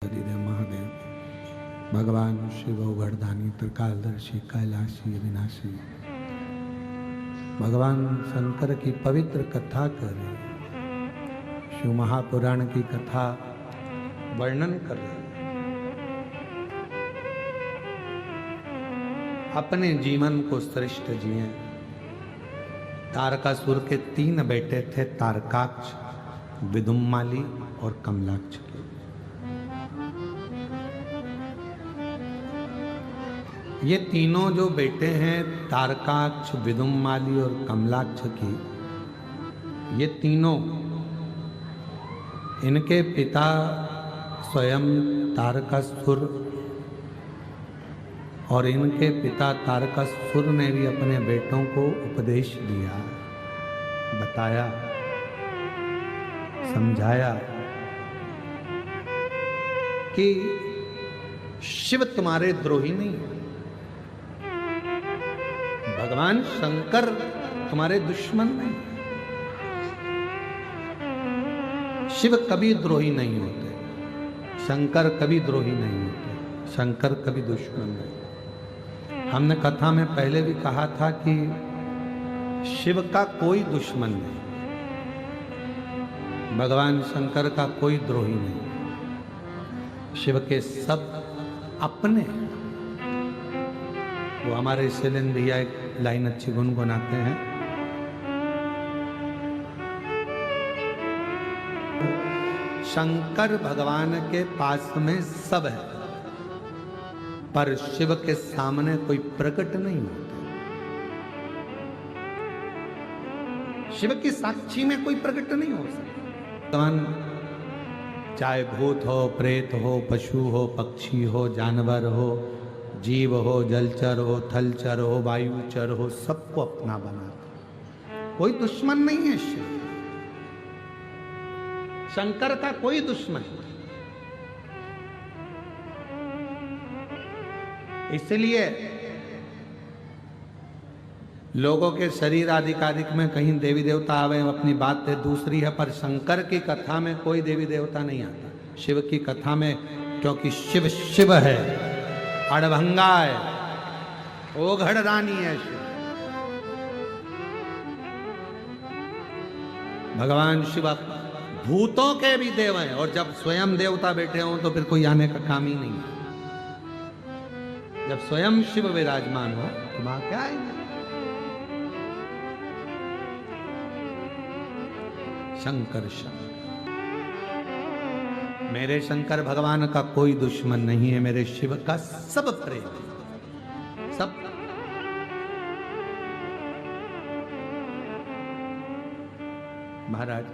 देव महादेव भगवान शिव अवघड़दानी त्रिकालदर्शी कैलाशी अविनाशी भगवान शंकर की पवित्र कथा कर रहे, शिव महापुराण की कथा वर्णन कर रहे। अपने जीवन को श्रेष्ठ जिए। तारकासुर के 3 बेटे थे, तारकाक्ष, विदुम्माली और कमलाक्ष के। ये तीनों जो बेटे हैं, तारकाक्ष, विदुम्माली और कमलाक्ष की, ये तीनों, इनके पिता स्वयं तारकासुर और इनके पिता तारकासुर ने भी अपने बेटों को उपदेश दिया, बताया, समझाया कि शिव तुम्हारे द्रोही नहीं है, भगवान शंकर तुम्हारे दुश्मन नहीं। शिव कभी द्रोही नहीं होते, शंकर कभी द्रोही नहीं होते, शंकर कभी दुश्मन नहीं। हमने कथा में पहले भी कहा था कि शिव का कोई दुश्मन नहीं, भगवान शंकर का कोई द्रोही नहीं, शिव के सब अपने। वो हमारे शैलेंद्र भैया एक लाइन अच्छी गुनगुनाते हैं, शंकर भगवान के पास में सब है, पर शिव के सामने कोई प्रकट नहीं होता। शिव की साक्षी में कोई प्रकट नहीं हो सकता। भगवान चाहे भूत हो, प्रेत हो, पशु हो, पक्षी हो, जानवर हो, जीव हो, जलचर हो, थलचर हो, वायुचर हो, सबको अपना बनाता, कोई दुश्मन नहीं है शिव। शंकर का कोई दुश्मन नहीं। इसलिए लोगों के शरीर आदिकादिक में कहीं देवी देवता आवे, अपनी बात है दूसरी है, पर शंकर की कथा में कोई देवी देवता नहीं आता। शिव की कथा में, क्योंकि शिव शिव है, अड़भंगा है, ओघड़ रानी है शिव। भगवान शिव भूतों के भी देव हैं, और जब स्वयं देवता बैठे हों तो फिर कोई आने का काम ही नहीं है। जब स्वयं शिव विराजमान हो तो वहां क्या आएंगे। शंकर शंकर, मेरे शंकर भगवान का कोई दुश्मन नहीं है, मेरे शिव का सब प्रेम, सब। महाराज,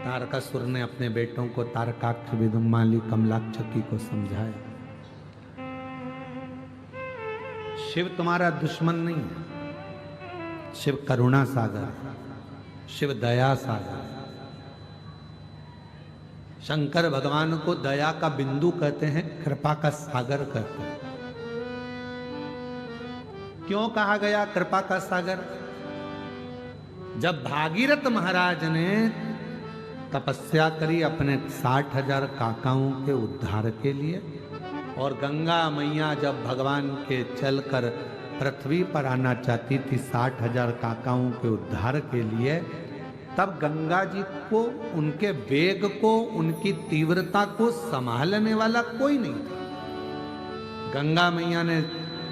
तारकासुर ने अपने बेटों को तारकाक्ष, विदुम्माली, कमलाक्षकी को समझाया, शिव तुम्हारा दुश्मन नहीं है, शिव करुणा सागर है, शिव दया सागर है। शंकर भगवान को दया का बिंदु कहते हैं, कृपा का सागर कहते हैं। क्यों कहा गया कृपा का सागर? जब भागीरथ महाराज ने तपस्या करी अपने 60,000 काकाओं के उद्धार के लिए, और गंगा मैया जब भगवान के चलकर पृथ्वी पर आना चाहती थी 60,000 काकाओं के उद्धार के लिए, तब गंगा जी को, उनके वेग को, उनकी तीव्रता को संभालने वाला कोई नहीं था। गंगा मैया ने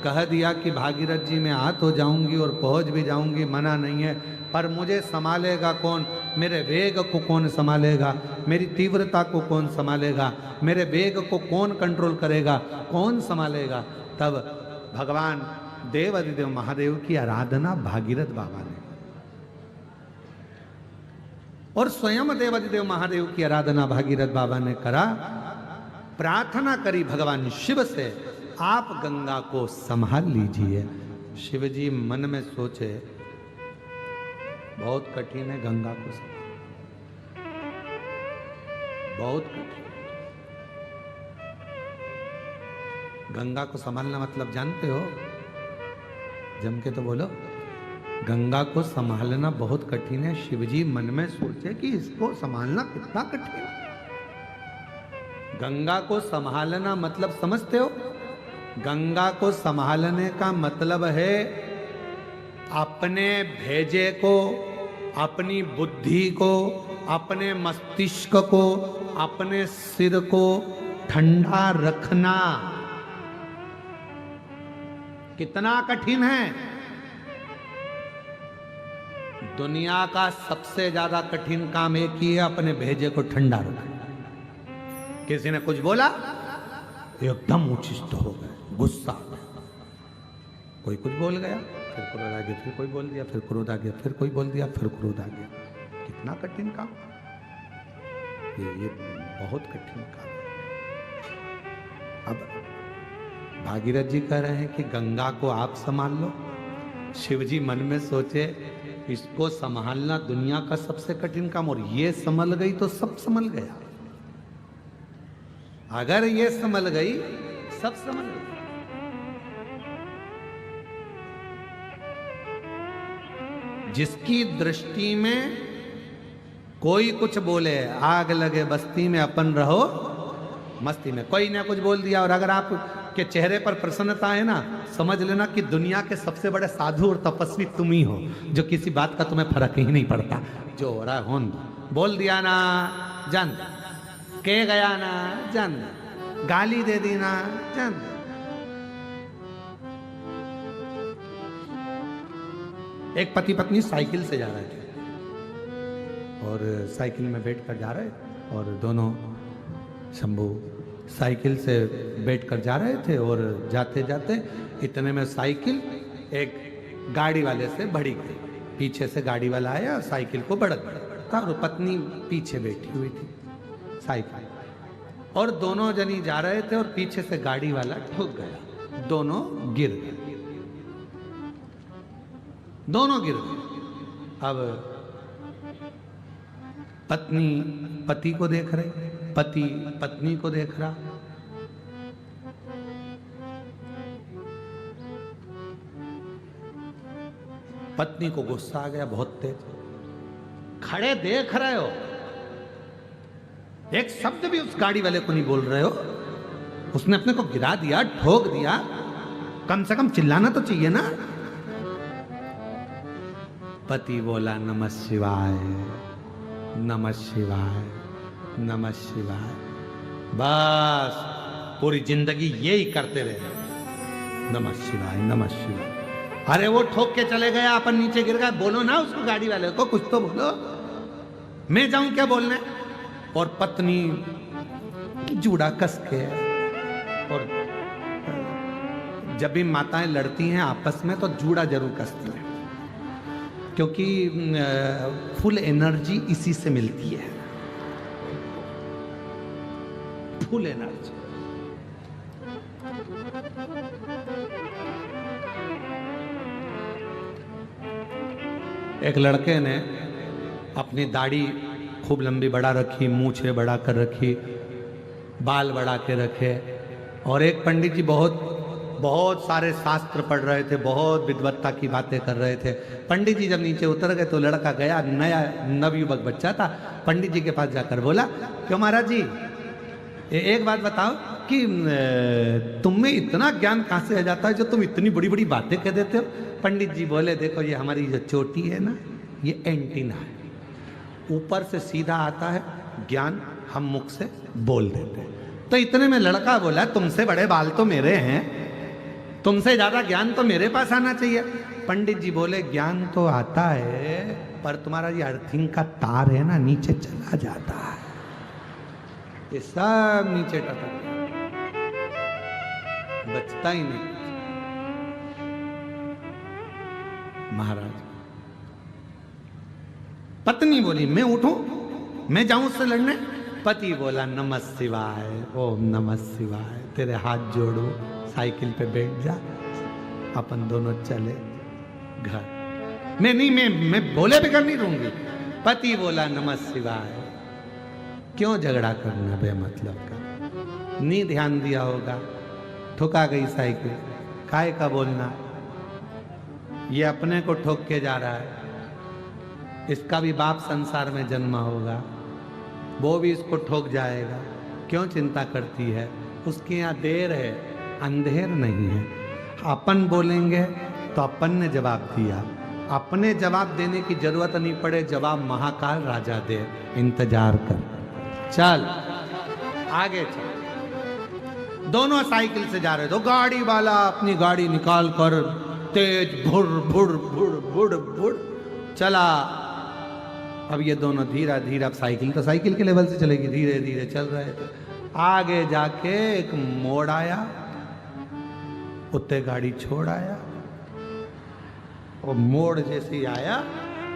कह दिया कि भागीरथ जी मैं हाथ हो जाऊंगी और पहुंच भी जाऊंगी, मना नहीं है, पर मुझे संभालेगा कौन? मेरे वेग को कौन संभालेगा? मेरी तीव्रता को कौन संभालेगा? मेरे वेग को कौन कंट्रोल करेगा? कौन संभालेगा? तब भगवान देवाधिदेव महादेव की आराधना भागीरथ बाबा ने, और स्वयं देवाधिदेव महादेव की आराधना भागीरथ बाबा ने करा। प्रार्थना करी भगवान शिव से, आप गंगा को संभाल लीजिए। शिव जी मन में सोचे, बहुत कठिन है गंगा को संभालना, बहुत कठिन। गंगा को संभालना मतलब जानते हो? जम के तो बोलो। गंगा को संभालना बहुत कठिन है। शिवजी मन में सोचे कि इसको संभालना कितना कठिन है। गंगा को संभालना मतलब समझते हो? गंगा को संभालने का मतलब है अपने भेजे को, अपनी बुद्धि को, अपने मस्तिष्क को, अपने सिर को ठंडा रखना। कितना कठिन है। दुनिया का सबसे ज्यादा कठिन काम एक ही है, अपने भेजे को ठंडा रखना। किसी ने कुछ बोला, एकदम उचिष्ट हो गए, गुस्सा आ गया। कोई कुछ बोल गया, फिर क्रोध आ गया, फिर कोई बोल दिया, फिर क्रोध आ गया, फिर कोई बोल दिया, फिर क्रोध आ गया। कितना कठिन काम, ये बहुत कठिन काम। अब भागीरथ जी कह रहे हैं कि गंगा को आप संभाल लो। शिव जी मन में सोचे इसको संभालना दुनिया का सबसे कठिन काम, और ये संभल गई तो सब संभल गया। अगर ये संभल गई, सब संभल गई। जिसकी दृष्टि में कोई कुछ बोले, आग लगे बस्ती में अपन रहो मस्ती में। कोई ने कुछ बोल दिया और अगर आप के चेहरे पर प्रसन्नता है ना, समझ लेना कि दुनिया के सबसे बड़े साधु और तपस्वी तुम ही हो, जो किसी बात का तुम्हें फर्क ही नहीं पड़ता। जो हो रहा है होन दो। बोल दिया ना, जान के गया ना, जान गाली दे दी ना, जान। एक पति पत्नी साइकिल से जा रहे थे और साइकिल में बैठकर जा रहे, और दोनों शंभू साइकिल से बैठकर जा रहे थे, और जाते जाते इतने में साइकिल एक गाड़ी वाले से भड़ी गई। पीछे से गाड़ी वाला आया और साइकिल को बढ़ता, और पत्नी पीछे बैठी हुई थी साइकिल, और दोनों जनी जा रहे थे और पीछे से गाड़ी वाला ठुक गया। दोनों गिर गए, दोनों गिर गए। अब पत्नी पति को देख रही, पति पत्नी को देख रहा। पत्नी को गुस्सा आ गया बहुत तेज। खड़े देख रहे हो, एक शब्द भी उस गाड़ी वाले को नहीं बोल रहे हो। उसने अपने को गिरा दिया, ठोक दिया, कम से कम चिल्लाना तो चाहिए ना। पति बोला नमः शिवाय, नमः शिवाय, नमः शिवाय। बस पूरी जिंदगी यही करते रहे, नमः शिवाय, नमः शिवाय। अरे वो ठोक के चले गया, अपन नीचे गिर गया। बोलो ना उसको, गाड़ी वाले को कुछ तो बोलो। मैं जाऊं क्या बोलने? और पत्नी जूड़ा कस के, और जब भी माताएं लड़ती हैं आपस में तो जूड़ा जरूर कसती हैं, क्योंकि फुल एनर्जी इसी से मिलती है, फुल एनर्जी। एक लड़के ने अपनी दाढ़ी खूब लंबी बढ़ा रखी, मूछें बढ़ा कर रखी, बाल बढ़ा के रखे, और एक पंडित जी बहुत सारे शास्त्र पढ़ रहे थे, बहुत विद्वत्ता की बातें कर रहे थे। पंडित जी जब नीचे उतर गए तो लड़का गया, नया नवयुवक बच्चा था, पंडित जी के पास जाकर बोला, क्यों महाराज जी एक बात बताओ कि तुम में इतना ज्ञान कहाँ से आ जाता है जो तुम इतनी बड़ी बड़ी बातें कह देते हो? पंडित जी बोले, देखो ये हमारी जो चोटी है ना, ये एंटीना है, ऊपर से सीधा आता है ज्ञान, हम मुख से बोल देते हैं। तो इतने में लड़का बोला, तुमसे बड़े बाल तो मेरे हैं, तुमसे ज्यादा ज्ञान तो मेरे पास आना चाहिए। पंडित जी बोले, ज्ञान तो आता है, पर तुम्हारा ये अर्थिंग का तार है ना, नीचे चला जाता है, ये सब नीचे टपक बचता ही नहीं। महाराज, पत्नी बोली, मैं उठूं, मैं जाऊं उससे लड़ने? पति बोला, नमः शिवाय, ओम नमः शिवाय, तेरे हाथ जोड़ो, साइकिल पे बैठ जा, अपन दोनों चले घर। मैं बोले बगैर नहीं रहूंगी। पति बोला, नमः शिवाय। क्यों झगड़ा करना बेमतलब का? नहीं ध्यान दिया होगा, ठुका गई साइकिल, काय का बोलना? ये अपने को ठोक के जा रहा है, इसका भी बाप संसार में जन्मा होगा, वो भी इसको ठोक जाएगा। क्यों चिंता करती है? उसके यहाँ देर है, अंधेर नहीं है। अपन बोलेंगे तो अपन ने जवाब दिया, अपने जवाब देने की जरूरत नहीं पड़े, जवाब महाकाल राजा दे, इंतजार कर। चल आगे चल। दोनों साइकिल से जा रहे तो गाड़ी वाला अपनी गाड़ी निकाल कर तेज भुड़ भुड़ भुड़ भुड़ भुड़ चला। अब ये दोनों धीरा धीरा, साइकिल तो साइकिल के लेवल से चलेगी, धीरे धीरे चल रहे थे। आगे जाके एक मोड़ आया, उत्ते गाड़ी छोड़ आया, और मोड़ जैसे ही आया,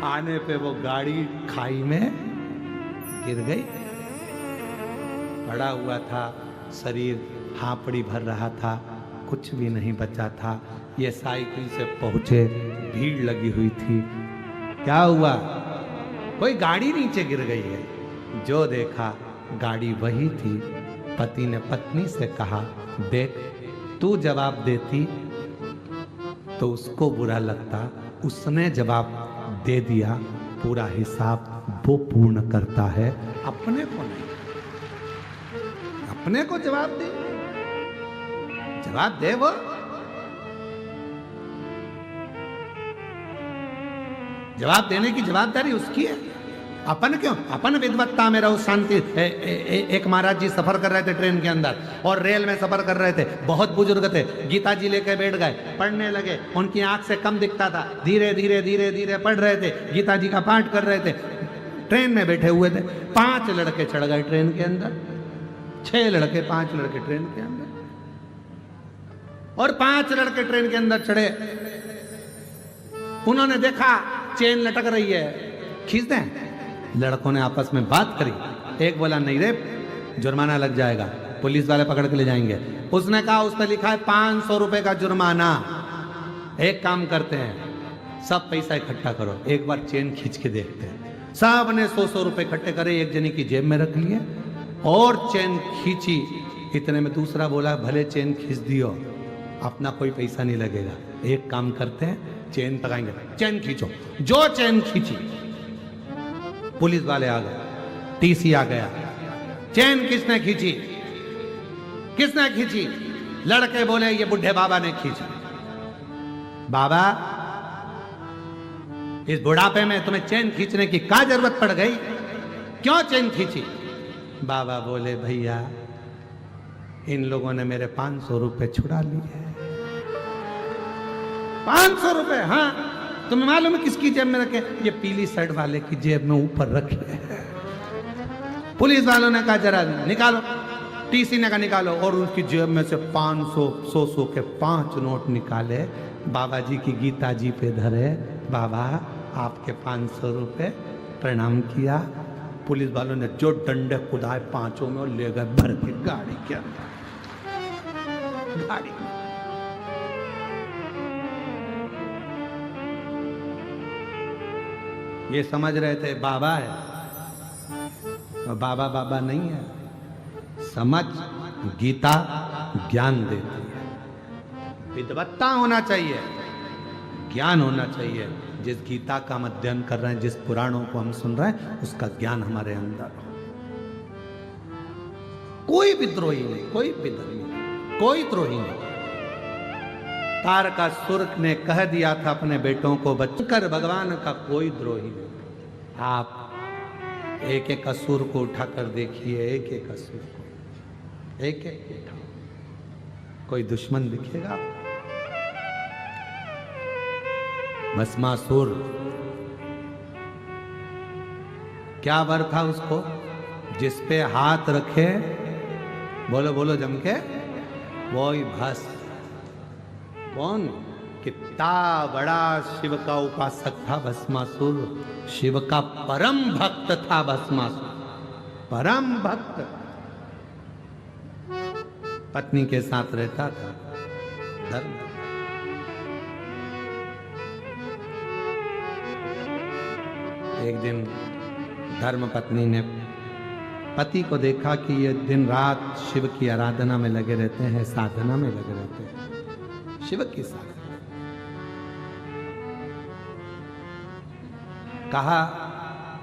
आने पे वो गाड़ी खाई में गिर गई। पड़ा हुआ था, शरीर हांपड़ी भर रहा था, कुछ भी नहीं बचा था। ये साइकिल से पहुंचे, भीड़ लगी हुई थी। क्या हुआ? कोई गाड़ी नीचे गिर गई है। जो देखा गाड़ी वही थी। पति ने पत्नी से कहा, देख तू जवाब देती तो उसको बुरा लगता, उसने जवाब दे दिया, पूरा हिसाब वो पूर्ण करता है, अपने को नहीं। अपने को जवाब दे, जवाब दे वो। जवाब देने की जवाबदारी उसकी है, अपन क्यों? अपन विद्वत्ता में रहो, शांति। एक महाराज जी सफर कर रहे थे ट्रेन के अंदर, और रेल में सफर कर रहे थे। बहुत बुजुर्ग थे, गीता जी लेके बैठ गए, पढ़ने लगे। उनकी आंख से कम दिखता था, धीरे धीरे धीरे धीरे पढ़ रहे थे, गीता जी का पाठ कर रहे थे। ट्रेन में बैठे हुए थे, 5 लड़के चढ़ गए ट्रेन के अंदर, 6 लड़के 5 लड़के ट्रेन के अंदर, और 5 लड़के ट्रेन के अंदर चढ़े। उन्होंने देखा चेन लटक रही है, खींच दें। लड़कों ने आपस में बात करी। एक बोला, नहीं रे, जुर्माना लग जाएगा, पुलिस वाले पकड़ के ले जाएंगे। उसने कहा, उस पर लिखा है 500 रुपए का जुर्माना। एक काम करते हैं, सब पैसा इकट्ठा करो, एक बार चेन खींच के देखते हैं। सब ने 100 रुपए इकट्ठे करे, एक जने की जेब में रख लिए और चेन खींची। इतने में दूसरा बोला, भले चेन खींच दियो, अपना कोई पैसा नहीं लगेगा, एक काम करते हैं, चेन पकाएंगे, चेन खींचो। जो चेन खींची, पुलिस वाले आ गए, टीसी आ गया। चेन किसने खींची? किसने खींची? लड़के बोले, ये बुढ़े बाबा ने खींची। बाबा, इस बुढ़ापे में तुम्हें चेन खींचने की क्या जरूरत पड़ गई? क्यों चेन खींची? बाबा बोले, भैया इन लोगों ने मेरे 500 रुपए छुड़ा लिए। 500 रुपए? हाँ। तुम्हें मालूम है किसकी जेब में रखे? ये पीली शर्ट वाले की जेब में ऊपर रखे। पुलिस वालों ने कहा, जरा निकालो। टीसी ने कहा, निकालो। और उसकी जेब में से 500 100 के 5 नोट निकाले, बाबा जी की गीता जी पे धरे। बाबा, आपके 500 रुपए, प्रणाम किया। पुलिस वालों ने जो डंडे कुदाए 5 में, और ले गए भर के गाड़ी के अंदर। गाड़ी ये समझ रहे थे बाबा है, और बाबा बाबा नहीं है। समझ, गीता ज्ञान देती है। विद्वत्ता होना चाहिए, ज्ञान होना चाहिए। जिस गीता का हम अध्ययन कर रहे हैं, जिस पुराणों को हम सुन रहे हैं, उसका ज्ञान हमारे अंदर हो। कोई विद्रोही नहीं, कोई विद्रोही नहीं, कोई द्रोही नहीं। तारकासुर ने कह दिया था अपने बेटों को, बचकर भगवान का कोई द्रोही नहीं। आप एक एक असुर को उठाकर देखिए, एक एक असुर को, एक एक उठा, कोई दुश्मन दिखेगा? भस्मासुर, क्या वर था उसको? जिस पे हाथ रखे, बोलो बोलो जम के, वो ही भस्म। कौन? कितना बड़ा शिव का उपासक था भस्मासुर। शिव का परम भक्त था भस्मासुर, परम भक्त। पत्नी के साथ रहता था, धर्म। एक दिन धर्म पत्नी ने पति को देखा कि ये दिन रात शिव की आराधना में लगे रहते हैं, साधना में लगे रहते हैं, शिव की साधना। कहा,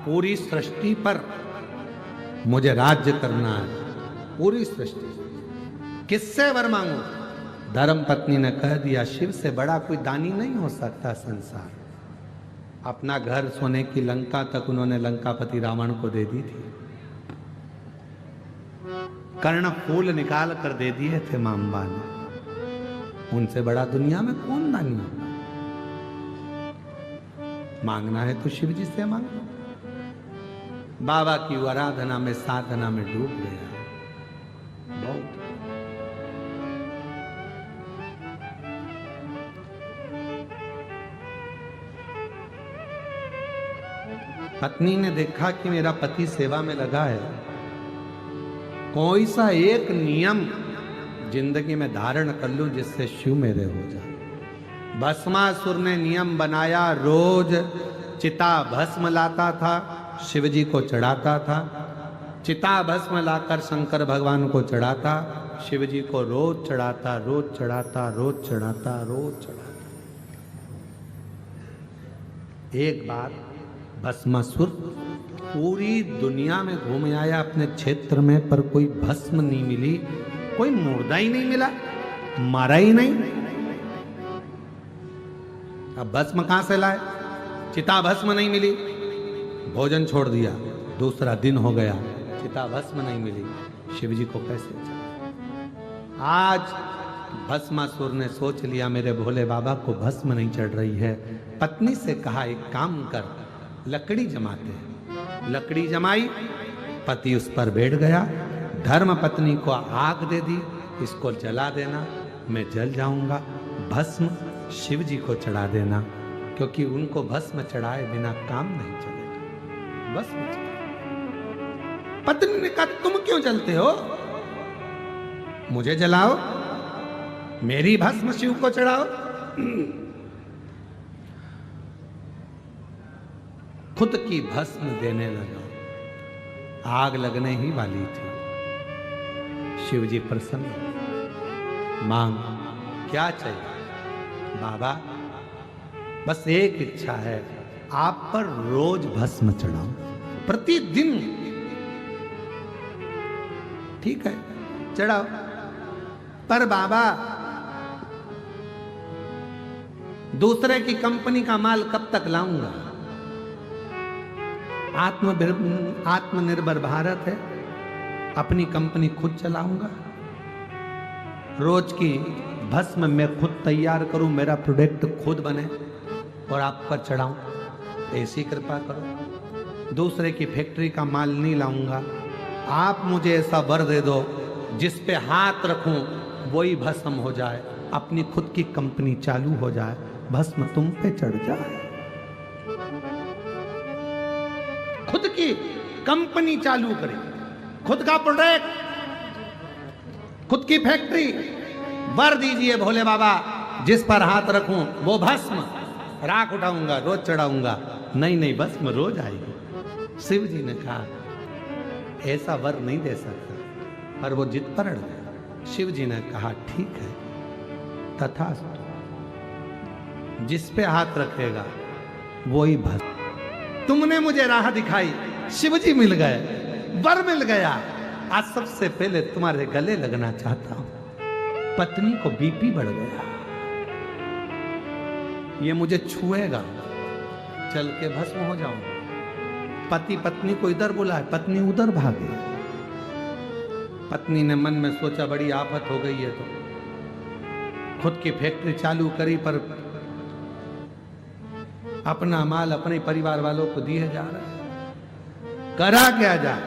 पूरी सृष्टि पर मुझे राज्य करना है, पूरी सृष्टि। किससे वर मांगू? धर्म पत्नी ने कह दिया, शिव से बड़ा कोई दानी नहीं हो सकता संसार। अपना घर सोने की लंका तक उन्होंने लंकापति रावण को दे दी थी। कर्ण फूल निकाल कर दे दिए थे मांबा ने। उनसे बड़ा दुनिया में कौन दानी होगा? मांगना है तो शिव जी से मांगो। बाबा की आराधना में साधना में डूब गया बहुत। पत्नी ने देखा कि मेरा पति सेवा में लगा है, कोई सा एक नियम जिंदगी में धारण कर लूं जिससे शिव मेरे हो जाए। भस्मासुर ने नियम बनाया, रोज चिता भस्म लाता था, शिव जी को चढ़ाता था। चिता भस्म लाकर शंकर भगवान को चढ़ाता, शिव जी को रोज चढ़ाता, रोज चढ़ाता, रोज चढ़ाता, रोज चढ़ाता। एक बार भस्मासुर पूरी दुनिया में घूम आया अपने क्षेत्र में, पर कोई भस्म नहीं मिली, कोई मुर्दा ही नहीं मिला, मारा ही नहीं। अब भस्म कहां से लाए? चिता भस्म नहीं मिली, भोजन छोड़ दिया, दूसरा दिन हो गया, चिता भस्म नहीं मिली, शिव जी को कैसे चढ़ा? आज भस्मासुर ने सोच लिया मेरे भोले बाबा को भस्म नहीं चढ़ रही है। पत्नी से कहा एक काम कर, लकड़ी जमाते हैं। लकड़ी जमाई, पति उस पर बैठ गया। धर्म पत्नी को आग दे दी, इसको जला देना, मैं जल जाऊंगा। भस्म शिव जी को चढ़ा देना, क्योंकि उनको भस्म चढ़ाए बिना काम नहीं चलेगा। भस्म चढ़ा। पत्नी ने कहा तुम क्यों जलते हो? मुझे जलाओ, मेरी भस्म शिव को चढ़ाओ। खुद की भस्म देने लगा। आग लगने ही वाली थी। शिव जी प्रसन्न। मांग, क्या चाहिए? बाबा बस एक इच्छा है, आप पर रोज भस्म चढ़ाऊं, प्रतिदिन। ठीक है, चढ़ाओ, पर बाबा दूसरे की कंपनी का माल कब तक लाऊंगा? आत्मनिर्भर भारत है, अपनी कंपनी खुद चलाऊंगा। रोज की भस्म मैं खुद तैयार करूं, मेरा प्रोडक्ट खुद बने और आप पर चढ़ाऊं, ऐसी कृपा करो। दूसरे की फैक्ट्री का माल नहीं लाऊंगा। आप मुझे ऐसा वर दे दो जिस पे हाथ रखूं वही भस्म हो जाए, अपनी खुद की कंपनी चालू हो जाए, भस्म तुम पे चढ़ जाए। खुद की कंपनी चालू करें, खुद का प्रोडक्ट, खुद की फैक्ट्री। वर दीजिए भोले बाबा, जिस पर हाथ रखूं वो भस्म, राख उठाऊंगा, रोज चढ़ाऊंगा। नहीं नहीं, भस्म रोज आएगी। शिव जी ने कहा ऐसा वर नहीं दे सकता, पर वो जिद पर अड़ गया। शिव जी ने कहा ठीक है, तथास्तु, जिस पे हाथ रखेगा वही भस्म। तुमने मुझे राह दिखाई, शिव जी मिल गए, वर मिल गया। आज सबसे पहले तुम्हारे गले लगना चाहता हूं। पत्नी को बीपी बढ़ गया, ये मुझे छुएगा, चल के भस्म हो जाऊंगा। पति पत्नी को इधर बुलाए, पत्नी उधर भागे। पत्नी ने मन में सोचा बड़ी आफत हो गई है, तो खुद की फैक्ट्री चालू करी, पर अपना माल अपने परिवार वालों को दिए जा रहा है, करा क्या जाए?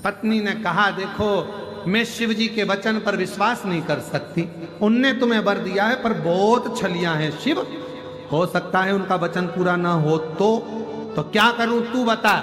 पत्नी ने कहा देखो, मैं शिव जी के वचन पर विश्वास नहीं कर सकती। उनने तुम्हें वर दिया है, पर बहुत छलियां हैं शिव, हो सकता है उनका वचन पूरा ना हो तो क्या करूं, तू बता।